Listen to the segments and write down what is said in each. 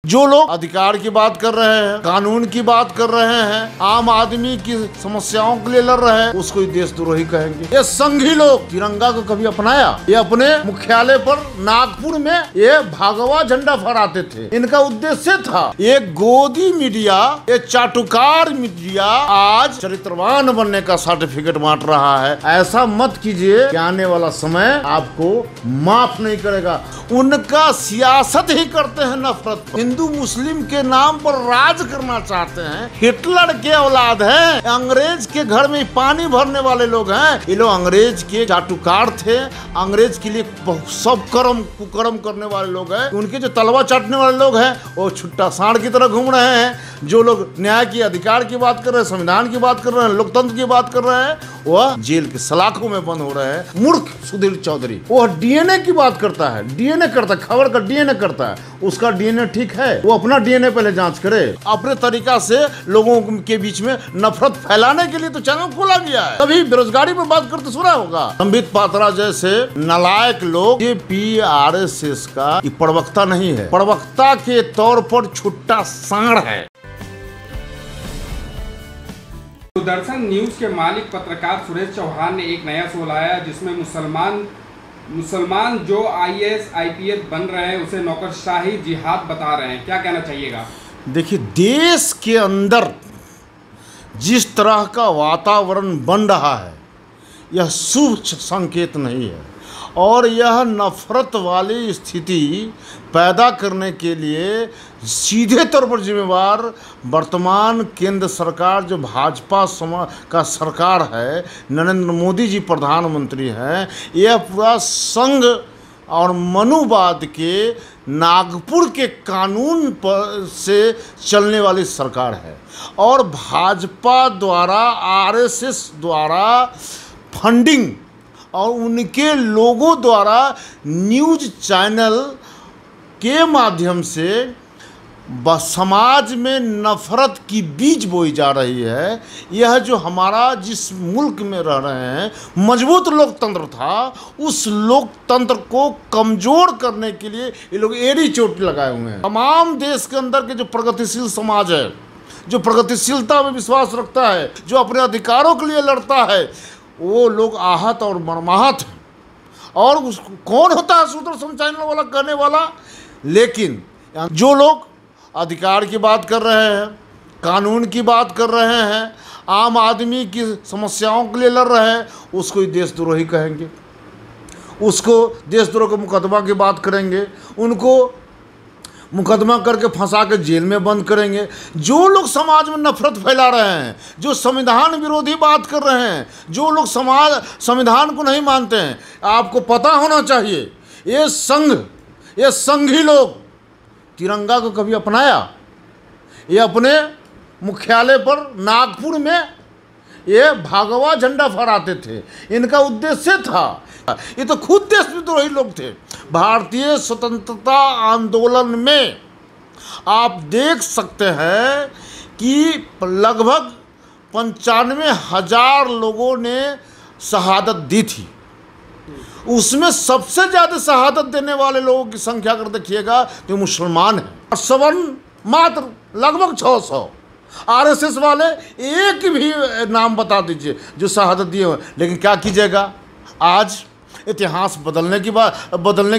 जो लोग अधिकार की बात कर रहे हैं, कानून की बात कर रहे हैं, आम आदमी की समस्याओं के लिए लड़ रहे हैं, उसको देशद्रोही कहेंगे। ये संघी लोग तिरंगा को कभी अपनाया? ये अपने मुख्यालय पर नागपुर में ये भगवा झंडा फहराते थे। इनका उद्देश्य था ये गोदी मीडिया, ये चाटुकार मीडिया आज चरित्रवान बनने का सर्टिफिकेट बांट रहा है। ऐसा मत कीजिए कि आने वाला समय आपको माफ नहीं करेगा। उनका सियासत ही करते हैं नफरत। हिंदू मुस्लिम के नाम पर राज करना चाहते हैं। हिटलर के औलाद हैं, अंग्रेज के घर में पानी भरने वाले लोग हैं। ये लोग अंग्रेज के चाटुकार थे, अंग्रेज के लिए सब कर्म कुकर्म करने वाले लोग हैं। उनके जो तलवा चाटने वाले लोग हैं वो छुट्टा सांड की तरह घूम रहे हैं। जो लोग न्याय की अधिकार की बात कर रहे हैं, संविधान की बात कर रहे हैं, लोकतंत्र की बात कर रहे हैं, वह जेल के सलाखों में बंद हो रहे हैं। मूर्ख सुधीर चौधरी वो डीएनए की बात करता है, डीएनए करता है, खबर का डीएनए करता है। उसका डीएनए ठीक है, वो अपना डीएनए पहले जांच करे। अपने तरीका से लोगों के बीच में नफरत फैलाने के लिए तो चैनल खोला गया है। कभी बेरोजगारी पर बात करते सुना होगा। संबित पात्रा जैसे नालायक लोग ये आरएसएस का प्रवक्ता नहीं है, प्रवक्ता के तौर पर छुट्टा सांड है। दूरदर्शन न्यूज के मालिक पत्रकार सुरेश चौहान ने एक नया शो लाया जिसमें मुसलमान जो आईएएस आईपीएस बन रहे हैं उसे नौकरशाही जिहाद बता रहे हैं। क्या कहना चाहिएगा? देखिए, देश के अंदर जिस तरह का वातावरण बन रहा है यह शुभ संकेत नहीं है और यह नफरत वाली स्थिति पैदा करने के लिए सीधे तौर पर जिम्मेवार वर्तमान केंद्र सरकार जो भाजपा का सरकार है, नरेंद्र मोदी जी प्रधानमंत्री हैं। यह पूरा संघ और मनुवाद के नागपुर के कानून पर से चलने वाली सरकार है और भाजपा द्वारा आरएसएस द्वारा फंडिंग और उनके लोगों द्वारा न्यूज चैनल के माध्यम से समाज में नफरत की बीज बोई जा रही है। यह जो हमारा जिस मुल्क में रह रहे हैं मजबूत लोकतंत्र था, उस लोकतंत्र को कमज़ोर करने के लिए ये लोग एड़ी चोट लगाए हुए हैं। तमाम देश के अंदर के जो प्रगतिशील समाज है, जो प्रगतिशीलता में विश्वास रखता है, जो अपने अधिकारों के लिए लड़ता है, वो लोग आहत और मर्माहत हैं। और कौन होता है सूत्रसम चैनल वाला कहने वाला? लेकिन जो लोग अधिकार की बात कर रहे हैं, कानून की बात कर रहे हैं, आम आदमी की समस्याओं के लिए लड़ रहे हैं, उसको देशद्रोही कहेंगे, उसको देशद्रोह का मुकदमा की बात करेंगे, उनको मुकदमा करके फंसा के जेल में बंद करेंगे। जो लोग समाज में नफरत फैला रहे हैं, जो संविधान विरोधी बात कर रहे हैं, जो लोग संविधान को नहीं मानते हैं, आपको पता होना चाहिए ये संघी लोग तिरंगा को कभी अपनाया? ये अपने मुख्यालय पर नागपुर में ये भगवा झंडा फहराते थे। इनका उद्देश्य था, ये तो खुद देशद्रोही लोग थे। भारतीय स्वतंत्रता आंदोलन में आप देख सकते हैं कि लगभग 95,000 लोगों ने शहादत दी थी। उसमें सबसे ज़्यादा शहादत देने वाले लोगों की संख्या अगर देखिएगा तो मुसलमान हैं। सवर्ण मात्र लगभग 600। आरएसएस वाले एक भी नाम बता दीजिए जो शहादत दिए हुए। लेकिन क्या कीजिएगा, आज इतिहास बदलने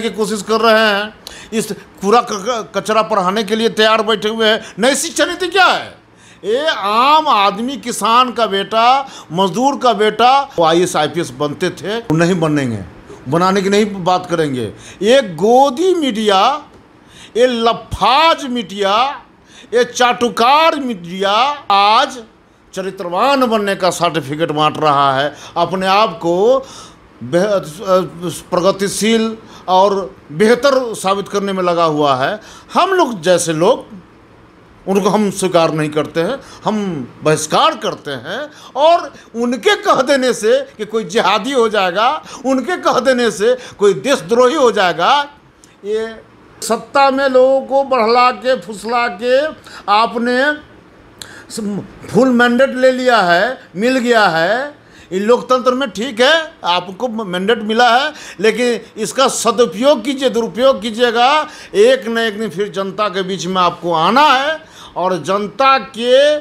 की कोशिश कर रहे हैं। इस पूरा कचरा पढ़ाने के लिए तैयार बैठे हुए हैं। नई शिक्षा नीति क्या है? ये आम आदमी, किसान का बेटा, मजदूर का बेटा वो आईएएस आईपीएस बनते थे, वो नहीं बनेंगे, बनाने की नहीं बात करेंगे। ये गोदी मीडिया, ये लफाज मीडिया, ये चाटुकार मीडिया आज चरित्रवान बनने का सर्टिफिकेट बांट रहा है। अपने आप को प्रगतिशील और बेहतर साबित करने में लगा हुआ है। हम लोग जैसे लोग उनको हम स्वीकार नहीं करते हैं, हम बहिष्कार करते हैं। और उनके कह देने से कि कोई जिहादी हो जाएगा, उनके कह देने से कोई देशद्रोही हो जाएगा, ये सत्ता में लोगों को बढ़ला के फुसला के आपने फुल मैंडेट ले लिया है, मिल गया है। इन लोकतंत्र में ठीक है, आपको मैंडेट मिला है, लेकिन इसका सदुपयोग कीजिए, दुरुपयोग कीजिएगा, एक न एक दिन फिर जनता के बीच में आपको आना है और जनता के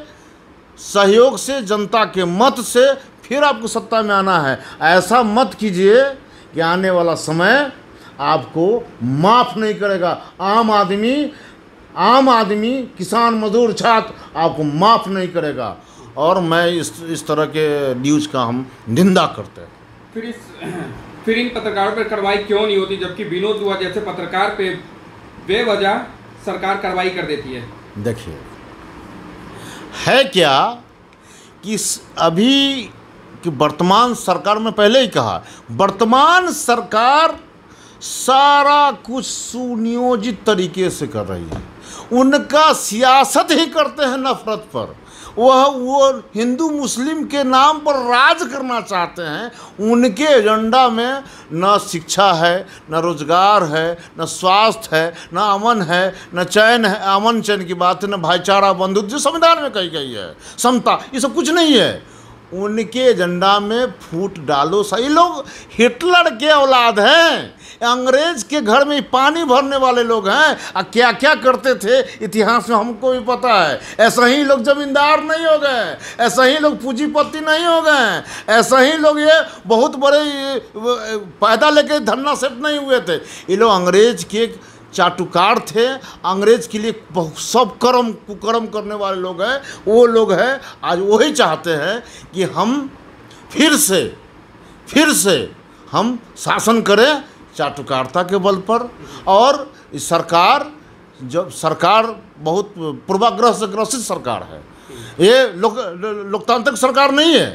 सहयोग से, जनता के मत से फिर आपको सत्ता में आना है। ऐसा मत कीजिए कि आने वाला समय आपको माफ़ नहीं करेगा। आम आदमी, किसान, मजदूर, छात्र आपको माफ़ नहीं करेगा। और मैं इस तरह के न्यूज़ का हम निंदा करते हैं। फिर इन पत्रकारों पर कार्रवाई क्यों नहीं होती, जबकि विनोद दुआ जैसे पत्रकार पे बेवजह सरकार कार्रवाई कर देती है? देखिए, है क्या कि अभी कि वर्तमान सरकार में पहले ही कहा, वर्तमान सरकार सारा कुछ सुनियोजित तरीके से कर रही है। उनका सियासत ही करते हैं नफरत पर। वो हिंदू मुस्लिम के नाम पर राज करना चाहते हैं। उनके एजेंडा में न शिक्षा है, न रोजगार है, न स्वास्थ्य है, न अमन है, न चैन है। अमन चैन की बात है, न भाईचारा, बंधुत्व जो संविधान में कही गई है, समता, ये सब कुछ नहीं है। उनके एजेंडा में फूट डालो। सही लोग हिटलर के औलाद हैं, अंग्रेज के घर में पानी भरने वाले लोग हैं। क्या क्या करते थे इतिहास में हमको भी पता है। ऐसा ही लोग जमींदार नहीं हो गए, ऐसा ही लोग पूंजीपति नहीं हो गए, ऐसा ही लोग ये बहुत बड़े पैदा लेके धन्ना सेठ नहीं हुए थे। ये लोग अंग्रेज के चाटुकार थे, अंग्रेज के लिए सब कुकर्म करने वाले लोग हैं। वो लोग हैं आज वही चाहते हैं कि हम फिर से हम शासन करें चाटुकारिता के बल पर। और सरकार, जब सरकार बहुत पूर्वाग्रह से ग्रसित सरकार है, ये लोकतांत्रिक सरकार नहीं है,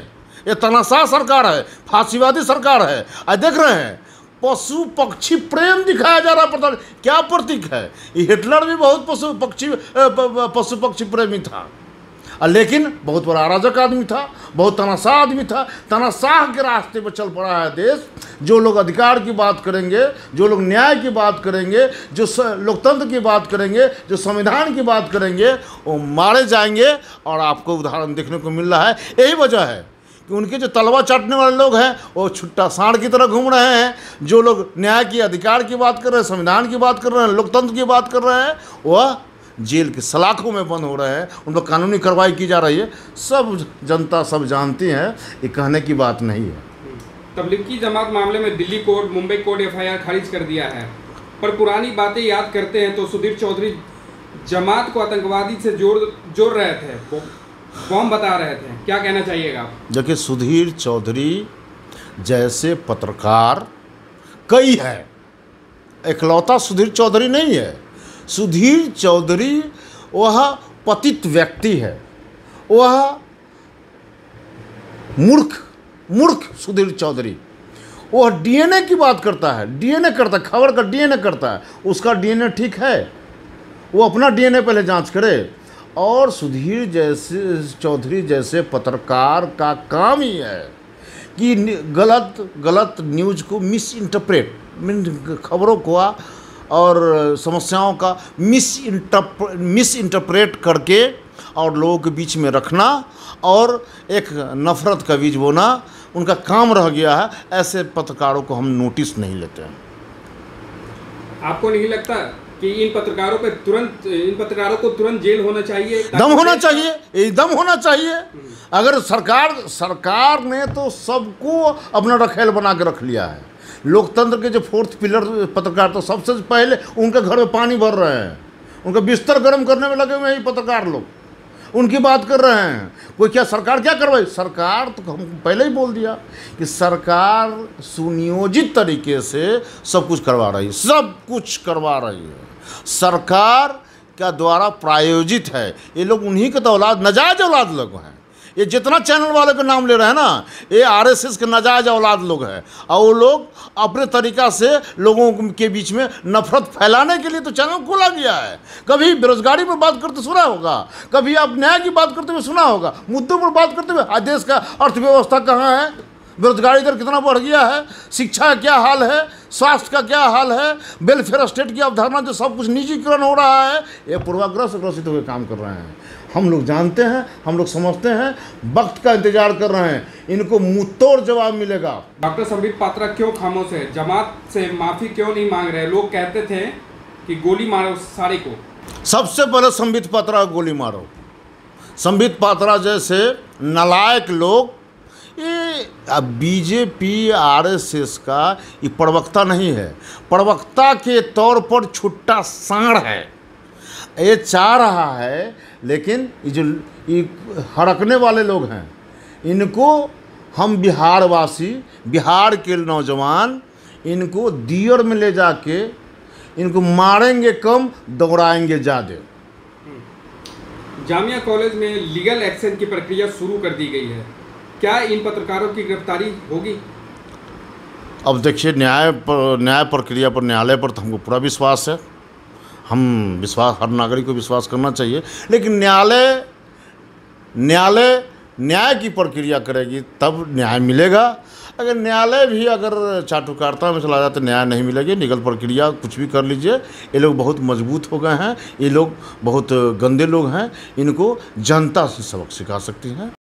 ये तानाशाह सरकार है, फांसीवादी सरकार है। आज देख रहे हैं पशु पक्षी प्रेम दिखाया जा रहा है। क्या प्रतीक है? हिटलर भी बहुत पशु पक्षी प्रेमी था, लेकिन बहुत बड़ा अराजक आदमी था, बहुत तानाशाह आदमी था। तानाशाह के रास्ते पर चल पड़ा है देश। जो लोग अधिकार की बात करेंगे, जो लोग न्याय की बात करेंगे, जो लोकतंत्र की बात करेंगे, जो संविधान की बात करेंगे, वो मारे जाएंगे। और आपको उदाहरण देखने को मिल रहा है। यही वजह है कि उनके जो तलवा चाटने वाले लोग हैं वो छुट्टा सांड की तरह घूम रहे हैं। जो लोग न्याय की, अधिकार की बात कर रहे हैं, संविधान की बात कर रहे हैं, लोकतंत्र की बात कर रहे हैं, वह जेल के सलाखों में बंद हो रहे हैं। उन पर कानूनी कार्रवाई की जा रही है। सब जनता सब जानती है, ये कहने की बात नहीं है। तबलीगी जमात मामले में Delhi court, Mumbai court FIR खारिज कर दिया है, पर पुरानी बातें याद करते हैं तो सुधीर चौधरी जमात को आतंकवादी से जोड़ रहे थे, बॉम्ब बता रहे थे। क्या कहना चाहिएगा आप? देखिए, सुधीर चौधरी जैसे पत्रकार कई है, इकलौता सुधीर चौधरी नहीं है। सुधीर चौधरी वह पतित व्यक्ति है, वह मूर्ख सुधीर चौधरी। वह DNA की बात करता है, DNA करता है, खबर का DNA करता है। उसका DNA ठीक है, वो अपना DNA पहले जांच करे। और सुधीर चौधरी जैसे पत्रकार का काम ही है कि गलत न्यूज़ को खबरों को और समस्याओं का मिस इंटरप्रेट करके और लोगों के बीच में रखना और एक नफ़रत का बीज बोना उनका काम रह गया है। ऐसे पत्रकारों को हम नोटिस नहीं लेते हैं। आपको नहीं लगता कि इन पत्रकारों को तुरंत जेल होना चाहिए? दम होना चाहिए, एकदम होना चाहिए। अगर सरकार ने तो सबको अपना रखेल बना के रख लिया है। लोकतंत्र के जो 4th पिलर पत्रकार, तो सबसे पहले उनके घर में पानी भर रहे हैं, उनका बिस्तर गर्म करने में लगे हुए हैं पत्रकार लोग, उनकी बात कर रहे हैं। कोई क्या सरकार क्या करवाई? सरकार तो हम पहले ही बोल दिया कि सरकार सुनियोजित तरीके से सब कुछ करवा रही है, सब कुछ करवा रही है। सरकार का द्वारा प्रायोजित है। ये लोग उन्हीं के तो औलाद, नाजायज औलाद लोग हैं। ये जितना चैनल वाले का नाम ले रहे हैं ना, ये RSS के नाजायज औलाद लोग हैं। और वो लोग अपने तरीक़ा से लोगों के बीच में नफरत फैलाने के लिए तो चैनल खोला गया है। कभी बेरोजगारी पर बात करते सुना होगा, कभी आप न्याय की बात करते हुए सुना होगा, मुद्दों पर बात करते हुए। आज देश का अर्थव्यवस्था कहाँ है, बेरोजगारी दर कितना बढ़ गया है, शिक्षा का क्या हाल है, स्वास्थ्य का क्या हाल है, वेलफेयर स्टेट की अवधारणा जो सब कुछ निजीकरण हो रहा है, ये पूर्वाग्रह से ग्रसित होकर काम कर रहे हैं। हम लोग जानते हैं, हम लोग समझते हैं, वक्त का इंतजार कर रहे हैं, इनको मुंह तोड़ जवाब मिलेगा। डॉक्टर संबित पात्रा क्यों खामोश है? जमात से माफी क्यों नहीं मांग रहे? लोग कहते थे कि गोली मारो सारे को। सबसे पहले संबित पात्रा को गोली मारो। संबित पात्रा जैसे नालायक लोग, ये बीजेपी आरएसएस का ये प्रवक्ता नहीं है, प्रवक्ता के तौर पर छुट्टा सांड है। ये चाह रहा है, लेकिन ये जो ये हड़कने वाले लोग हैं, इनको हम बिहारवासी, बिहार के नौजवान, इनको दियर में ले जाके इनको मारेंगे कम, दौड़ाएंगे ज़्यादा। जामिया कॉलेज में लीगल एक्शन की प्रक्रिया शुरू कर दी गई है, क्या इन पत्रकारों की गिरफ्तारी होगी? अब देखिए, न्याय प्रक्रिया पर, न्यायालय पर तो हमको पूरा विश्वास है। हम विश्वास, हर नागरिक को विश्वास करना चाहिए, लेकिन न्याय की प्रक्रिया करेगी तब न्याय मिलेगा। अगर न्यायालय भी अगर चाटुकारिता में चला जाए तो न्याय नहीं मिलेगी। लीगल प्रक्रिया कुछ भी कर लीजिए, ये लोग बहुत मजबूत हो गए हैं, ये लोग बहुत गंदे लोग हैं, इनको जनता से सबक सिखा सकती हैं।